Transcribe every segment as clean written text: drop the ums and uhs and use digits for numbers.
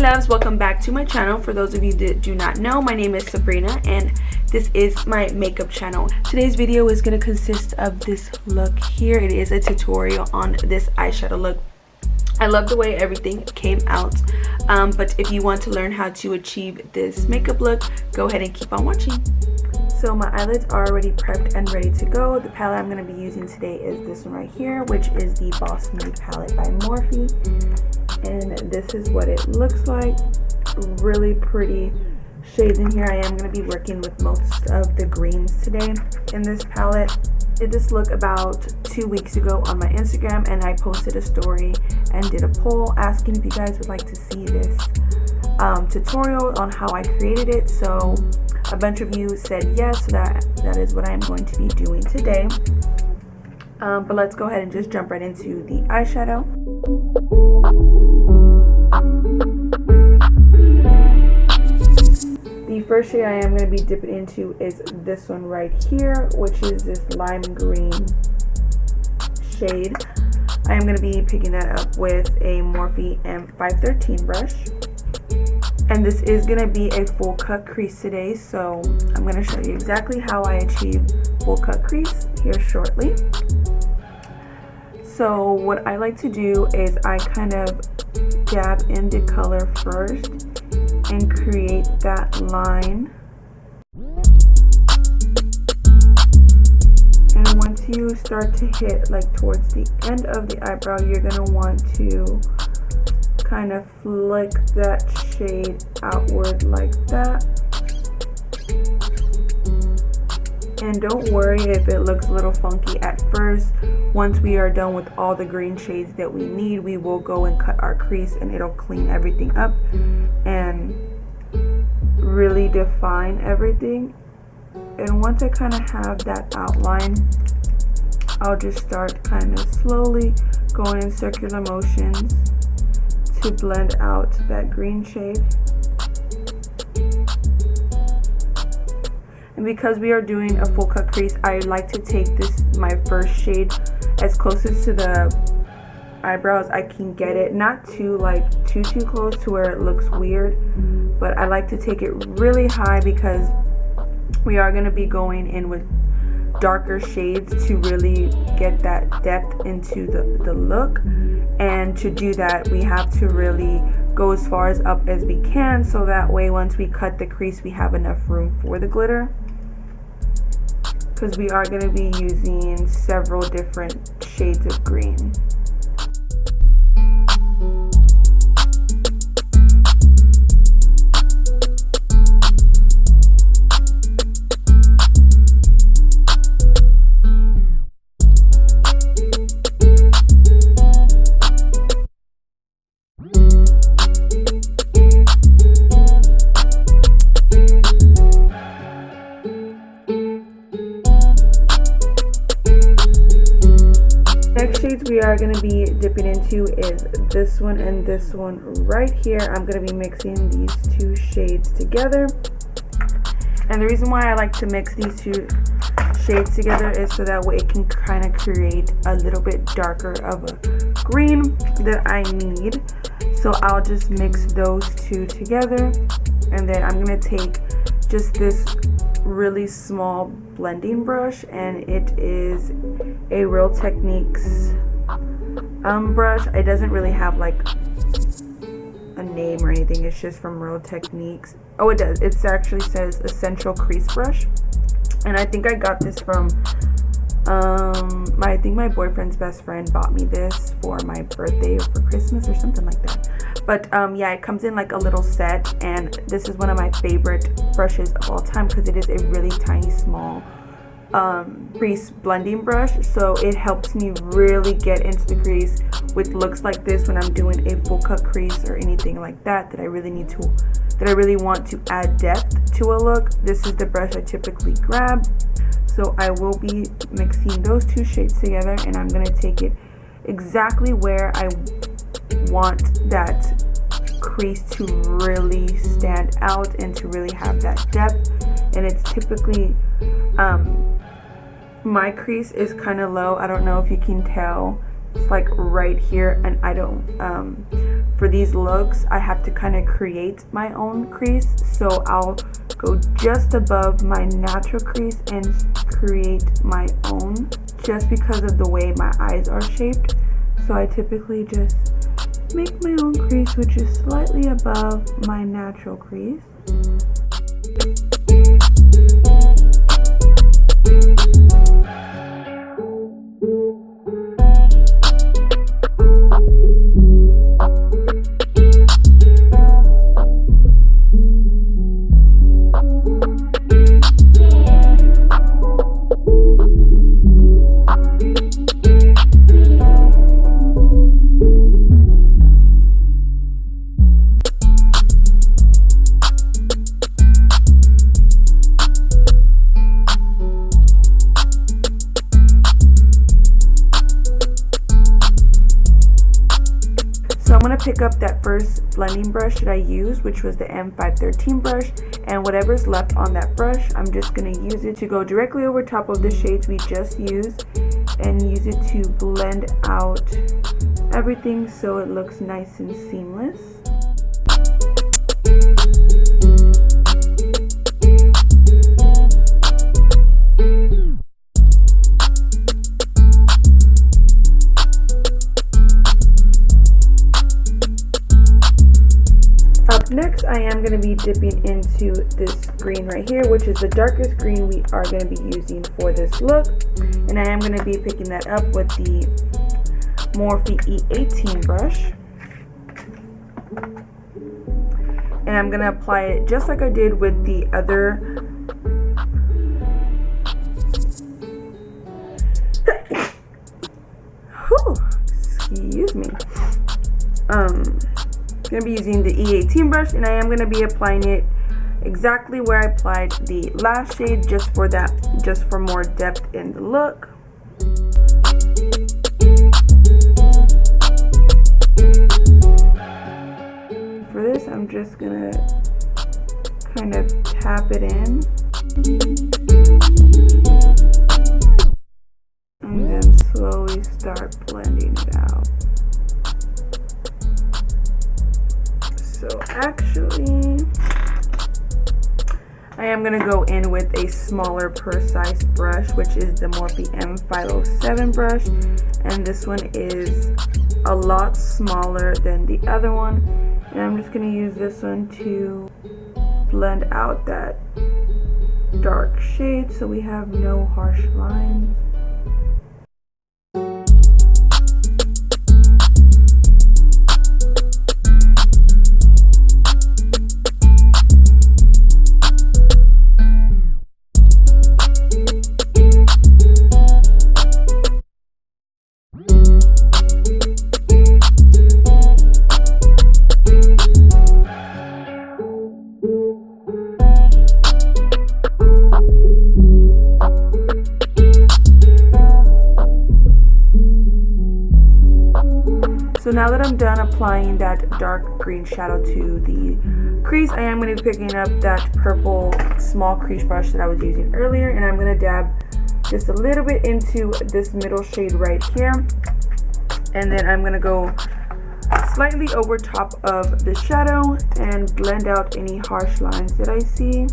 loves, welcome back to my channel. For those of you that do not know, my name is Sabrina and this is my makeup channel. Today's video is going to consist of this look here. It is a tutorial on this eyeshadow look. I love the way everything came out, but if you want to learn how to achieve this makeup look, go ahead and keep on watching. So my eyelids are already prepped and ready to go. The palette I'm going to be using today is this one right here, which is the Boss Me palette by Morphie. And this is what it looks like. Really pretty shades in here. I am going to be working with most of the greens today in this palette. I did this look about 2 weeks ago on my Instagram, and I posted a story and did a poll asking if you guys would like to see this tutorial on how I created it. So a bunch of you said yes, so that is what I'm going to be doing today. But let's go ahead and just jump right into the eyeshadow. The first shade I am going to be dipping into is this one right here, which is this lime green shade. I am going to be picking that up with a Morphie M513 brush. And this is going to be a full cut crease today, so I'm going to show you exactly how I achieve full cut crease here shortly. So what I like to do is I kind of dab in the color first and create that line. And once you start to hit like towards the end of the eyebrow, you're going to want to kind of flick that shade outward like that. And don't worry if it looks a little funky at first. Once we are done with all the green shades that we need, we will go and cut our crease and it'll clean everything up and really define everything. And once I kind of have that outline, I'll just start kind of slowly going in circular motions to blend out that green shade. And because we are doing a full cut crease, I like to take my first shade as closest to the eyebrow as I can get it. Not too close to where it looks weird, but I like to take it really high because we are going to be going in with darker shades to really get that depth into the look. And to do that, we have to really go as far as up as we can, so that way once we cut the crease, we have enough room for the glitter, because we are going to be using several different shades of green. Next shades we are going to be dipping into is this one and this one right here. I'm going to be mixing these two shades together. And the reason why I like to mix these two shades together is so that way it can kind of create a little bit darker of a green that I need. So I'll just mix those two together, and then I'm going to take just this really small blending brush, and it is a Real Techniques brush. It doesn't really have like a name or anything, it's just from Real Techniques. Oh, it does, it actually says Essential Crease Brush, and I think I got this from I think my boyfriend's best friend bought me this for my birthday or for Christmas or something like that. But yeah, it comes in like a little set, and this is one of my favorite brushes of all time because it is a really tiny small crease blending brush, so it helps me really get into the crease with looks like this when I'm doing a full cut crease or anything like that I really want to add depth to a look. This is the brush I typically grab. So I will be mixing those two shades together, and I'm going to take it exactly where I want that crease to really stand out and to really have that depth. And it's typically, my crease is kind of low. I don't know if you can tell It's like right here, and I don't, for these looks, I have to kind of create my own crease. So I'll go just above my natural crease and create my own, just because of the way my eyes are shaped. So I typically just make my own crease, which is slightly above my natural crease. Pick up that first blending brush that I used, which was the M513 brush, and whatever's left on that brush, I'm just going to use it to go directly over top of the shades we just used and use it to blend out everything so it looks nice and seamless. Next, I am going to be dipping into this green right here, which is the darkest green we are going to be using for this look. And I am going to be picking that up with the Morphie E18 brush. And I'm going to apply it just like I did with the other. Excuse me. Going to be using the E18 brush, and I am going to be applying it exactly where I applied the last shade, just for more depth in the look. For this, I'm just going to kind of tap it in and then slowly start blending it out. So actually, I am going to go in with a smaller precise brush, which is the Morphie M507 brush, and this one is a lot smaller than the other one, and I'm just going to use this one to blend out that dark shade so we have no harsh lines. So now that I'm done applying that dark green shadow to the crease, I am going to be picking up that purple small crease brush that I was using earlier, and I'm going to dab just a little bit into this middle shade right here, and then I'm going to go slightly over top of the shadow and blend out any harsh lines that I see.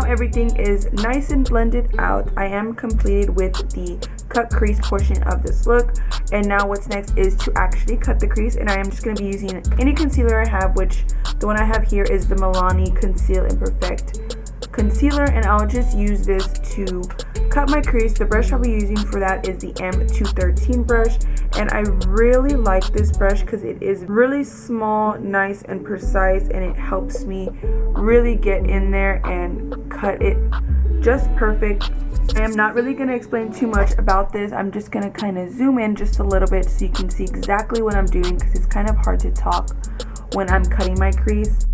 Everything is nice and blended out. I am completed with the cut crease portion of this look, and now what's next is to actually cut the crease, and I am just going to be using any concealer I have, which the one I have here is the Milani Conceal and Perfect concealer, and I'll just use this to cut my crease. The brush I'll be using for that is the M213 brush, and I really like this brush because it is really small, nice, and precise, and it helps me really get in there and cut it just perfect. I am not really going to explain too much about this. I'm just going to kind of zoom in just a little bit so you can see exactly what I'm doing, because it's kind of hard to talk when I'm cutting my crease.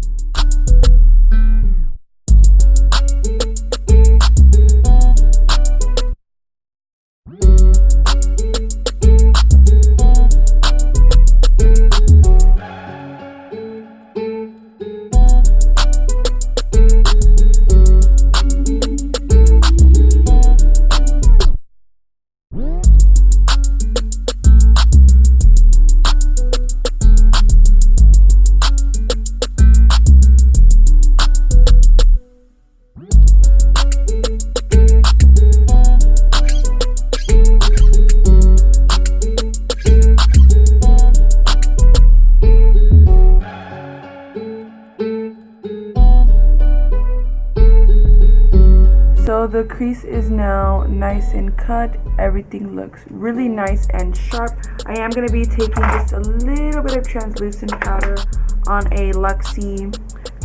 the crease is now nice and cut. Everything looks really nice and sharp. I am going to be taking just a little bit of translucent powder on a Luxie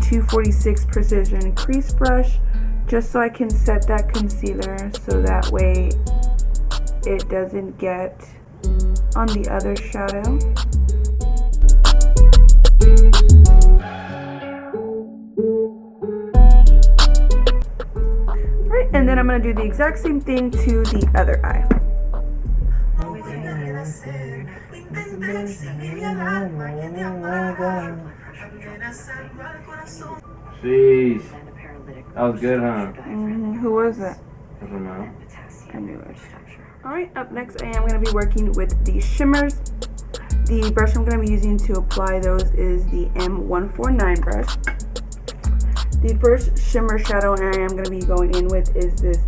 246 Precision crease brush, just so I can set that concealer so that way it doesn't get on the other shadow. Right, and then I'm going to do the exact same thing to the other eye. Jeez. That was good, huh? Who was it? I don't know. I knew it. Alright, up next I am going to be working with the shimmers. The brush I'm going to be using to apply those is the M149 brush. The first shimmer shadow I am going to be going in with is this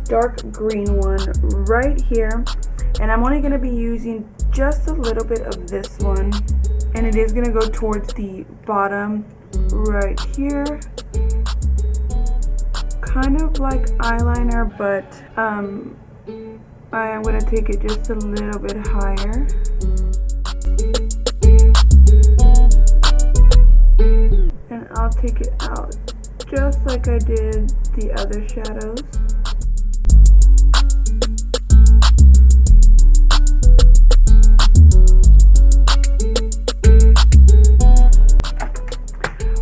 dark green one right here. And I'm only going to be using just a little bit of this one. And it is going to go towards the bottom right here. Kind of like eyeliner, but I am going to take it just a little bit higher. And I'll take it out just like I did the other shadows.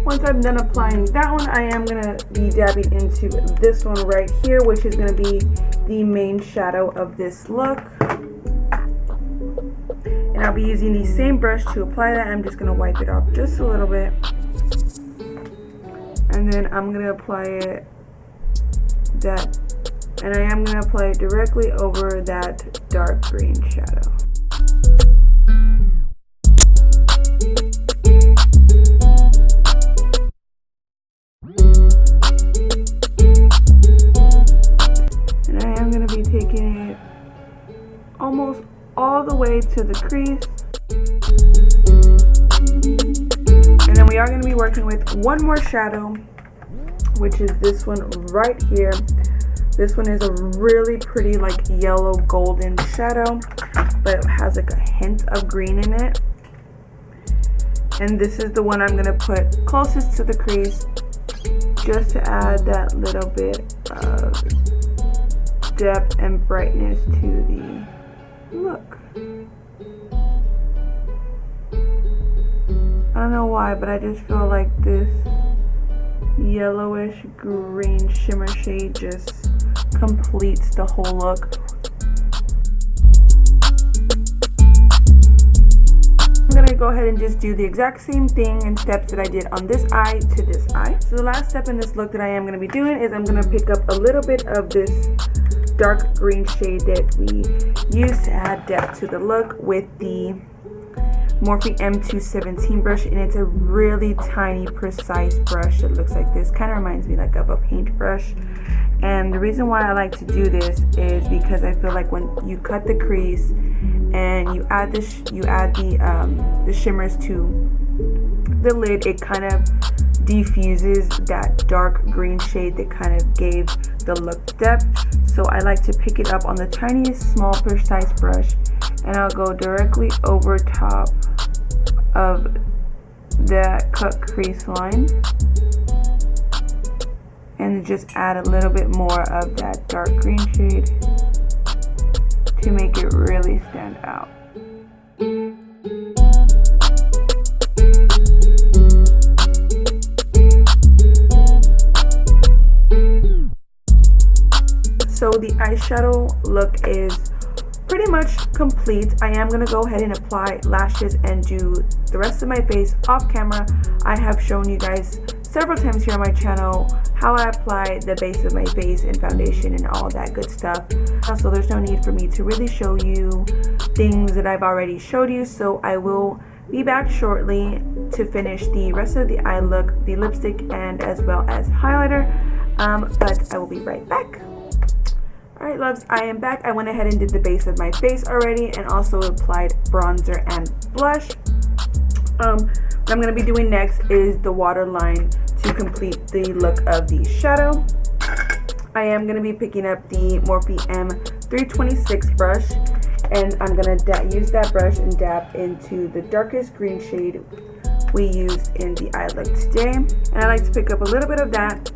Once I'm done applying that one, I am going to be dabbing into this one right here, which is going to be the main shadow of this look. And I'll be using the same brush to apply that. I'm just going to wipe it off just a little bit. And then I'm going to apply it and I am going to apply it directly over that dark green shadow. And I am going to be taking it almost all the way to the crease. And then we are going to be working with one more shadow, which is this one right here. This one is a really pretty like yellow golden shadow, but it has like a hint of green in it. And this is the one I'm going to put closest to the crease, just to add that little bit of depth and brightness to the look. I don't know why, but I just feel like this yellowish green shimmer shade just completes the whole look. I'm going to go ahead and just do the exact same thing and steps that I did on this eye to this eye. So the last step in this look that I am going to be doing is I'm going to pick up a little bit of this dark green shade that we used to add depth to the look with the Morphie M217 brush, and it's a really tiny, precise brush that looks like this. Kind of reminds me like of a paintbrush. And the reason why I like to do this is because I feel like when you cut the crease and you add the shimmers to the lid, it kind of diffuses that dark green shade that kind of gave the look depth. So I like to pick it up on the tiniest, small, precise brush, and I'll go directly over top of that cut crease line and just add a little bit more of that dark green shade to make it really stand out. So the eyeshadow look is pretty much complete. I am going to go ahead and apply lashes and do the rest of my face off camera. I have shown you guys several times here on my channel how I apply the base of my face and foundation and all that good stuff. So there's no need for me to really show you things that I've already showed you. So I will be back shortly to finish the rest of the eye look, the lipstick, and as well as highlighter. But I will be right back. Alright loves, I am back. I went ahead and did the base of my face already and also applied bronzer and blush. What I'm going to be doing next is the waterline to complete the look of the shadow. I am going to be picking up the Morphie M326 brush, and I'm going to use that brush and dab into the darkest green shade we used in the eye look today. And I like to pick up a little bit of that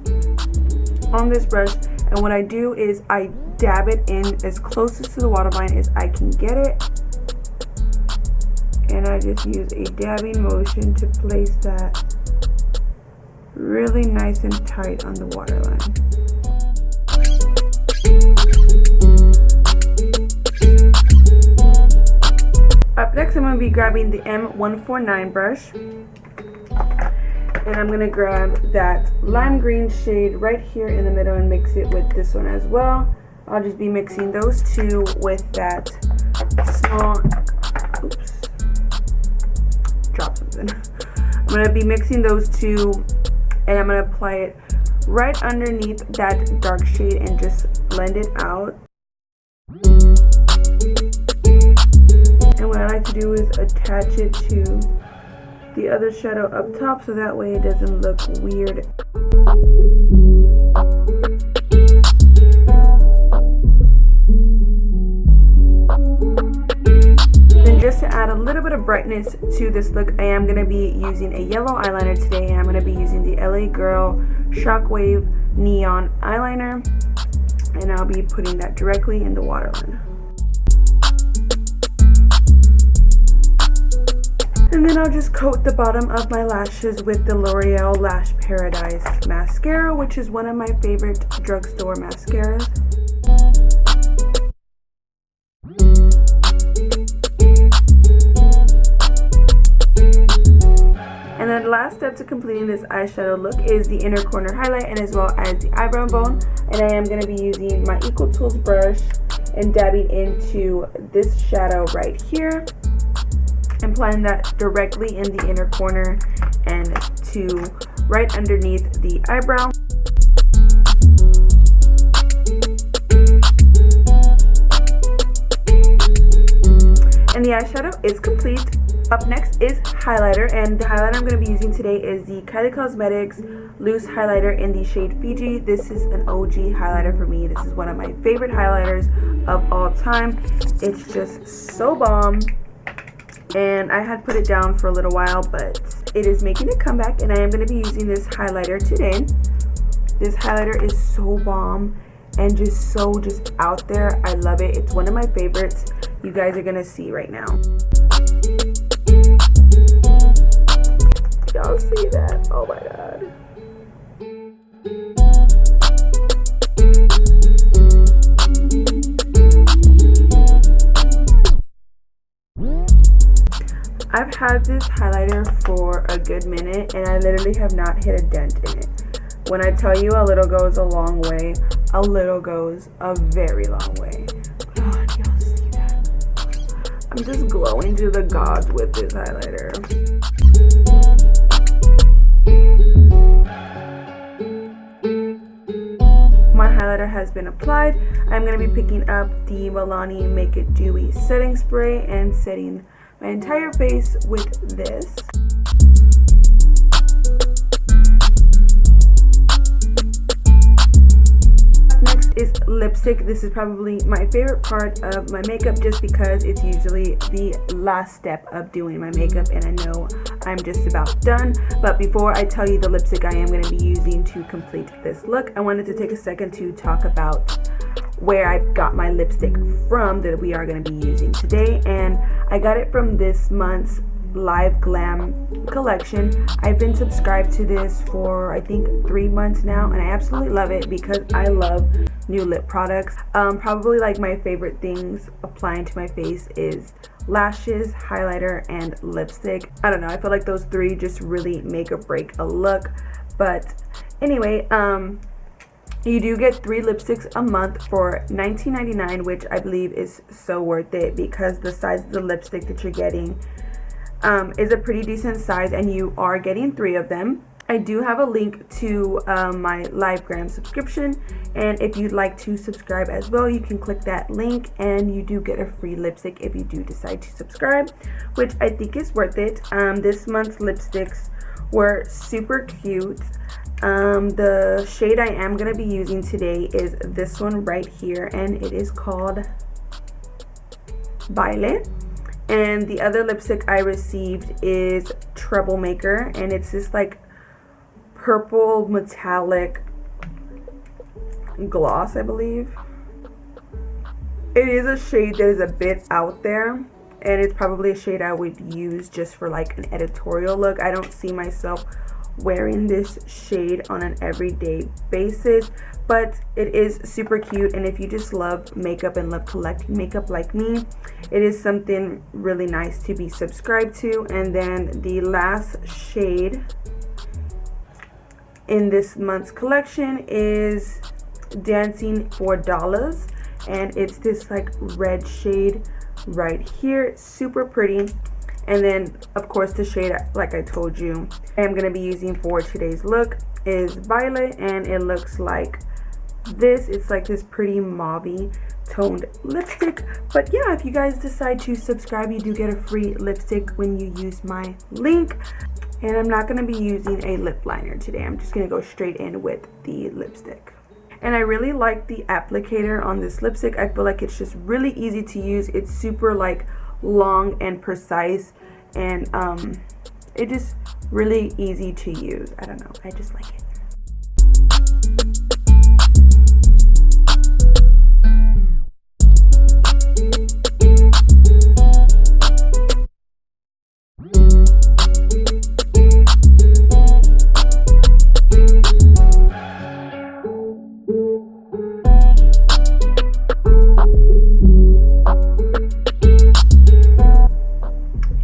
on this brush, and what I do is I dab it in as closest to the waterline as I can get it, and I just use a dabbing motion to place that really nice and tight on the waterline. Up next, I'm going to be grabbing the M149 brush, and I'm going to grab that lime green shade right here in the middle and mix it with this one as well. I'll just be mixing those two with that small, oops, drop something. I'm going to be mixing those two, and I'm going to apply it right underneath that dark shade and just blend it out. And what I like to do is attach it to the other shadow up top so that way it doesn't look weird. Then just to add a little bit of brightness to this look, I am going to be using a yellow eyeliner today, and I'm going to be using the LA Girl Shockwave Neon Eyeliner, and I'll be putting that directly in the waterline. And then I'll just coat the bottom of my lashes with the L'Oreal Lash Paradise mascara, which is one of my favorite drugstore mascaras. And then the last step to completing this eyeshadow look is the inner corner highlight, and as well as the eyebrow bone. And I am going to be using my Equal Tools brush and dabbing into this shadow right here, and applying that directly in the inner corner and to right underneath the eyebrow. And the eyeshadow is complete. Up next is highlighter, and the highlighter I'm going to be using today is the Kylie Cosmetics Loose Highlighter in the shade Fiji. This is an OG highlighter for me. This is one of my favorite highlighters of all time. It's just so bomb. And I had put it down for a little while, but it is making a comeback, and I am going to be using this highlighter today. This highlighter is so bomb and just out there. I love it. It's one of my favorites. You guys are going to see right now. Y'all see that? Oh my god. I've had this highlighter for a good minute, and I literally have not hit a dent in it. When I tell you a little goes a long way, a little goes a very long way. God, y'all see that? I'm just glowing to the gods with this highlighter. My highlighter has been applied. I'm going to be picking up the Milani Make It Dewy setting spray and setting my entire face with this. Next is lipstick. This is probably my favorite part of my makeup, just because it's usually the last step of doing my makeup, and I know I'm just about done. But before I tell you the lipstick I am going to be using to complete this look, I wanted to take a second to talk about where I got my lipstick from that we are going to be using today. And I got it from this month's LIVEGLAM collection. I've been subscribed to this for I think 3 months now, and I absolutely love it because I love new lip products. Probably like my favorite things applying to my face is lashes, highlighter, and lipstick. I don't know, I feel like those three just really make or break a look. But anyway, you do get 3 lipsticks a month for $19.99, which I believe is so worth it because the size of the lipstick that you're getting is a pretty decent size, and you are getting 3 of them. I do have a link to my LiveGlam subscription, and if you'd like to subscribe as well, you can click that link, and you do get a free lipstick if you do decide to subscribe, which I think is worth it. This month's lipsticks were super cute. The shade I am going to be using today is this one right here, and it is called Violet. And the other lipstick I received is Troublemaker, and it's this like purple metallic gloss, I believe. It is a shade that is a bit out there, and it's probably a shade I would use just for like an editorial look. I don't see myself wearing this shade on an everyday basis, but it is super cute. And if you just love makeup and love collecting makeup like me, it is something really nice to be subscribed to. And then the last shade in this month's collection is Dancing for Dollars, and it's this like red shade right here, super pretty. And then of course the shade, like I told you, I'm going to be using for today's look is Violet, and it looks like this. It's like this pretty mauvey toned lipstick. But yeah, if you guys decide to subscribe, you do get a free lipstick when you use my link. And I'm not going to be using a lip liner today. I'm just going to go straight in with the lipstick. And I really like the applicator on this lipstick. I feel like it's just really easy to use. It's super like long and precise, and it just really easy to use. I don't know, I just like it.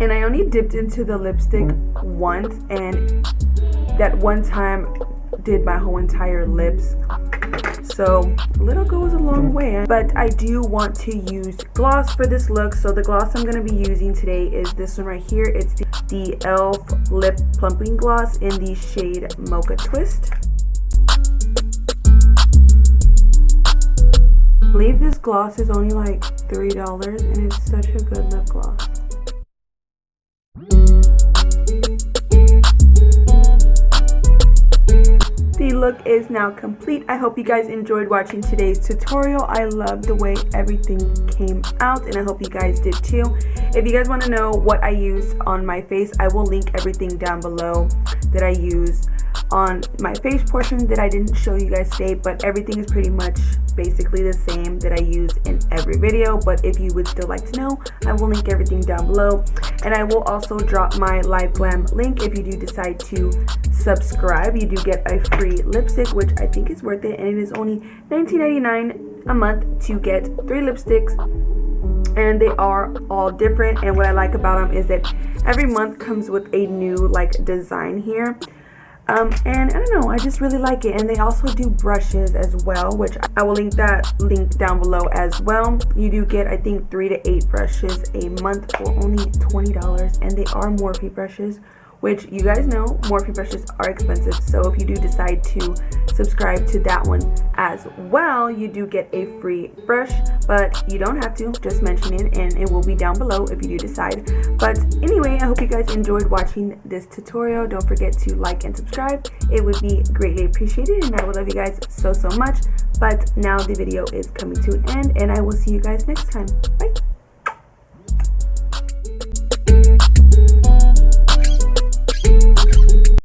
And I only dipped into the lipstick once, and that one time did my whole entire lips, so a little goes a long way. But I do want to use gloss for this look, so the gloss I'm going to be using today is this one right here. It's the e.l.f. Lip Plumping Gloss in the shade Mocha Twist. I believe this gloss is only like $3, and it's such a good lip gloss. The look is now complete. I hope you guys enjoyed watching today's tutorial. I love the way everything came out, and I hope you guys did too. If you guys want to know what I used on my face, I will link everything down below that I used on my face portion that I didn't show you guys today, but everything is pretty much basically the same that I use in every video. But if you would still like to know, I will link everything down below, and I will also drop my LIVEGLAM link. If you do decide to subscribe, you do get a free lipstick, which I think is worth it, and it is only $19.99 a month to get 3 lipsticks, and they are all different. And what I like about them is that every month comes with a new like design here. And I don't know, I just really like it. And they also do brushes as well, which I will link that link down below as well. You do get, I think, 3 to 8 brushes a month for only $20, and they are Morphie brushes, which you guys know Morphie brushes are expensive. So if you do decide to subscribe to that one as well, you do get a free brush, but you don't have to, just mention it and it will be down below if you do decide. But anyway, I hope you guys enjoyed watching this tutorial. Don't forget to like and subscribe. It would be greatly appreciated, and I would love you guys so much. But now the video is coming to an end, and I will see you guys next time. Bye.